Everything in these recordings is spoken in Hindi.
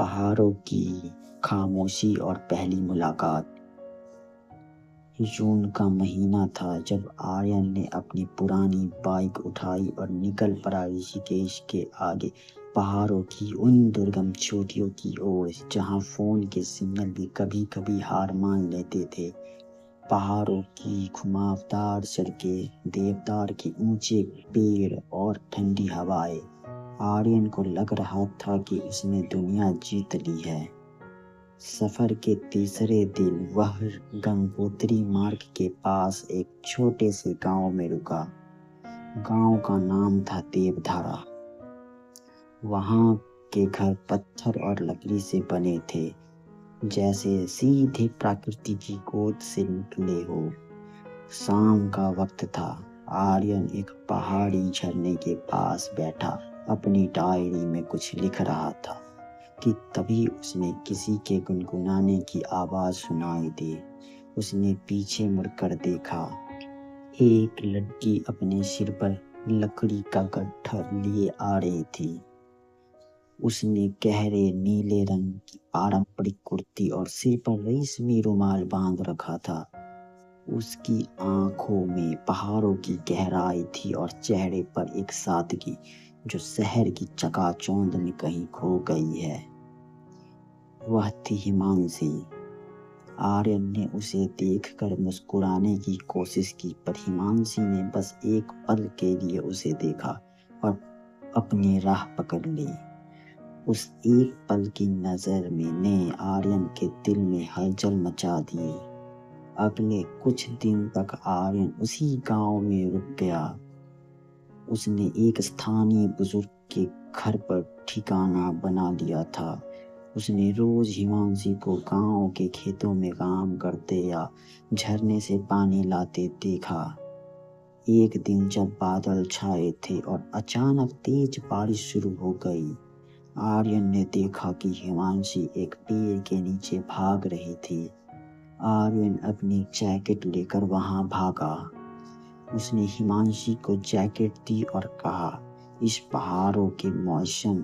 पहाड़ों की खामोशी और पहली मुलाकात। जून का महीना था जब आर्यन ने अपनी पुरानी बाइक उठाई और निकल पड़ा ऋषिकेश के आगे पहाड़ों की उन दुर्गम चोटियों की ओर जहां फोन के सिग्नल भी कभी कभी हार मान लेते थे। पहाड़ों की घुमावदार सड़कें, देवदार के ऊंचे पेड़ और ठंडी हवाएं। आर्यन को लग रहा था कि उसने दुनिया जीत ली है। सफर के तीसरे दिन वह गंगोत्री मार्ग के पास एक छोटे से गांव में रुका। गांव का नाम था देवधारा। वहां के घर पत्थर और लकड़ी से बने थे, जैसे सीधे प्रकृति की गोद से निकले हो। शाम का वक्त था। आर्यन एक पहाड़ी झरने के पास बैठा अपनी डायरी में कुछ लिख रहा था कि तभी उसने किसी के गुनगुनाने की आवाज सुनाई दी। उसने पीछे मुड़कर देखा। एक लड़की अपने सिर पर लकड़ी का गट्ठर लिए आ रही थी। उसने गहरे नीले रंग की पारंपरिक कुर्ती और सिर पर रेशमी रुमाल बांध रखा था। उसकी आंखों में पहाड़ों की गहराई थी और चेहरे पर एक सादगी जो शहर की चकाचौंध में कहीं खो गई है। वह थी हिमांशी। आर्यन ने उसे देखकर मुस्कुराने की कोशिश की, पर हिमांशी ने बस एक पल के लिए उसे देखा और अपनी राह पकड़ ली। उस एक पल की नजर में ने आर्यन के दिल में हलचल मचा दी। अगले कुछ दिन तक आर्यन उसी गांव में रुक गया। उसने एक स्थानीय बुजुर्ग के घर पर ठिकाना बना लिया था। उसने रोज हिमांशी को गांव के खेतों में काम करते या झरने से पानी लाते देखा। एक दिन जब बादल छाए थे और अचानक तेज बारिश शुरू हो गई, आर्यन ने देखा कि हिमांशी एक पेड़ के नीचे भाग रही थी। आर्यन अपनी जैकेट लेकर वहां भागा। उसने हिमांशी को जैकेट दी और कहा, इस पहाड़ों के मौसम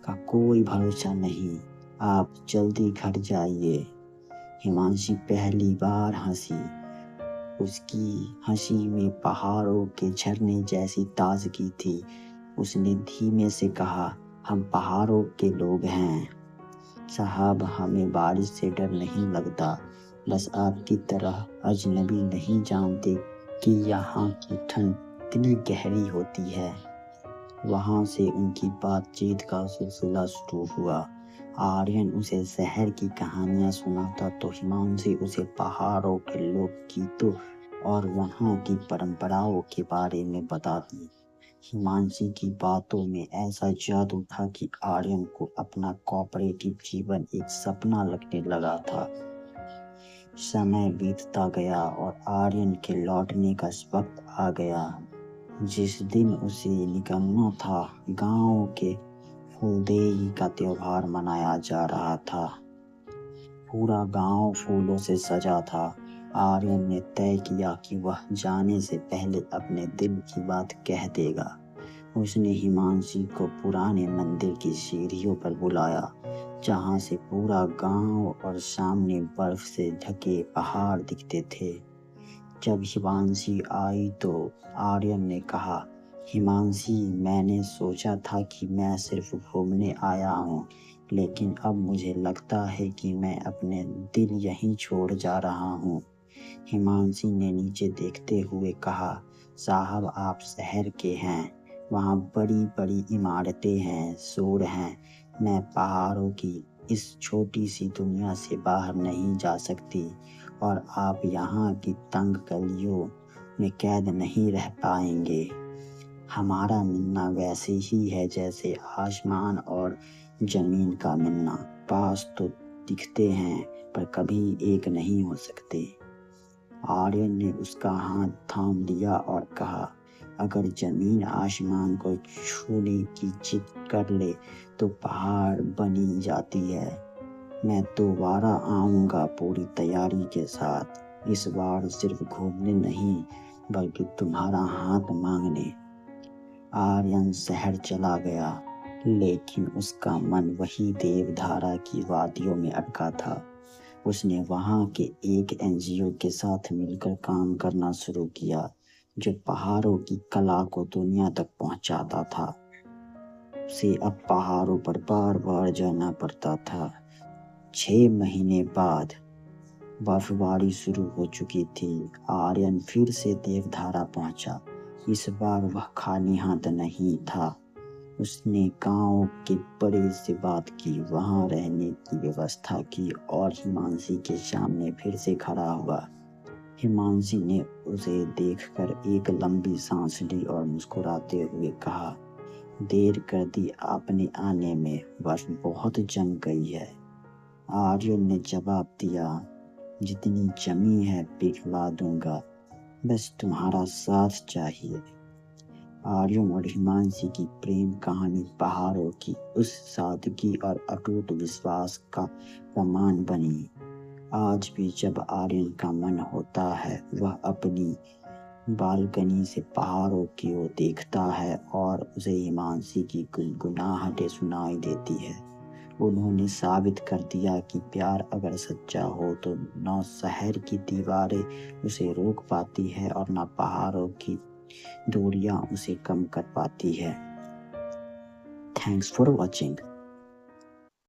का कोई भरोसा नहीं, आप जल्दी घर जाइए। हिमांशी पहली बार हंसी। उसकी हंसी में पहाड़ों के झरने जैसी ताजगी थी। उसने धीमे से कहा, हम पहाड़ों के लोग हैं साहब, हमें बारिश से डर नहीं लगता। बस आपकी तरह अजनबी नहीं जानते कि यहाँ की ठंड कितनी गहरी होती है। वहाँ से उनकी बातचीत का सिलसिला शुरू हुआ। आर्यन उसे शहर की कहानियां सुनाता तो हिमांशी उसे पहाड़ों के लोकगीतों और वहाँ की परंपराओं के बारे में बताती। हिमांशी की बातों में ऐसा जादू था कि आर्यन को अपना कोऑपरेटिव जीवन एक सपना लगने लगा था। समय बीतता गया और आर्यन के लौटने का वक्त आ गया। जिस दिन उसे निकलना था, गांव के फूलदेई का त्योहार मनाया जा रहा था। पूरा गांव फूलों से सजा था। आर्यन ने तय किया कि वह जाने से पहले अपने दिल की बात कह देगा। उसने हिमांशी को पुराने मंदिर की सीढ़ियों पर बुलाया, जहां से पूरा गांव और सामने बर्फ से ढके पहाड़ दिखते थे। जब हिमांशी आई तो आर्यन ने कहा, हिमांशी, मैंने सोचा था कि मैं सिर्फ घूमने आया हूँ, लेकिन अब मुझे लगता है कि मैं अपने दिल यहीं छोड़ जा रहा हूँ। हिमांशी ने नीचे देखते हुए कहा, साहब, आप शहर के हैं, वहाँ बड़ी बड़ी इमारतें हैं, शोर हैं। मैं पहाड़ों की इस छोटी सी दुनिया से बाहर नहीं जा सकती और आप यहाँ की तंग गलियों में कैद नहीं रह पाएंगे। हमारा मिलना वैसे ही है जैसे आसमान और जमीन का मिलना, पास तो दिखते हैं पर कभी एक नहीं हो सकते। आर्यन ने उसका हाथ थाम लिया और कहा, अगर जमीन आसमान को छूने की जिद कर ले तो पहाड़ बनी जाती है। मैं दोबारा आऊँगा पूरी तैयारी के साथ, इस बार सिर्फ घूमने नहीं बल्कि तुम्हारा हाथ मांगने। आर्यन शहर चला गया। लेकिन उसका मन वही देवधारा की वादियों में अटका था। उसने वहाँ के एक एनजीओ के साथ मिलकर काम करना शुरू किया, जो पहाड़ों की कला को दुनिया तक पहुँचाता था। उसे अब पहाड़ों पर बार बार जाना पड़ता था। 6 महीने बाद बर्फबारी शुरू हो चुकी थी। आर्यन फिर से देवधारा पहुंचा। इस बार वह खाली हाथ नहीं था। उसने गांव के बड़े से बात की, वहां रहने की व्यवस्था की और हिमांशी के सामने फिर से खड़ा हुआ। हिमांशी ने उसे देखकर एक लंबी सांस ली और मुस्कुराते हुए कहा, देर कर दी आपने आने में, बर्फ बहुत जम गई है। आर्यन ने जवाब दिया, जितनी जमी है पिघला दूंगा, बस तुम्हारा साथ चाहिए। आर्यन और हिमांशी की प्रेम कहानी पहाड़ों की उस सादगी और अटूट विश्वास का प्रमाण बनी। आज भी जब आर्यन का मन होता है, वह अपनी बालकनी से पहाड़ों की ओर देखता है और उसे हिमांशी की गुनगुनाहटें सुनाई देती है। उन्होंने साबित कर दिया कि प्यार अगर सच्चा हो तो न शहर की दीवारें उसे रोक पाती है और न पहाड़ों की दूरियां उसे कम कर पाती है। Thanks for watching.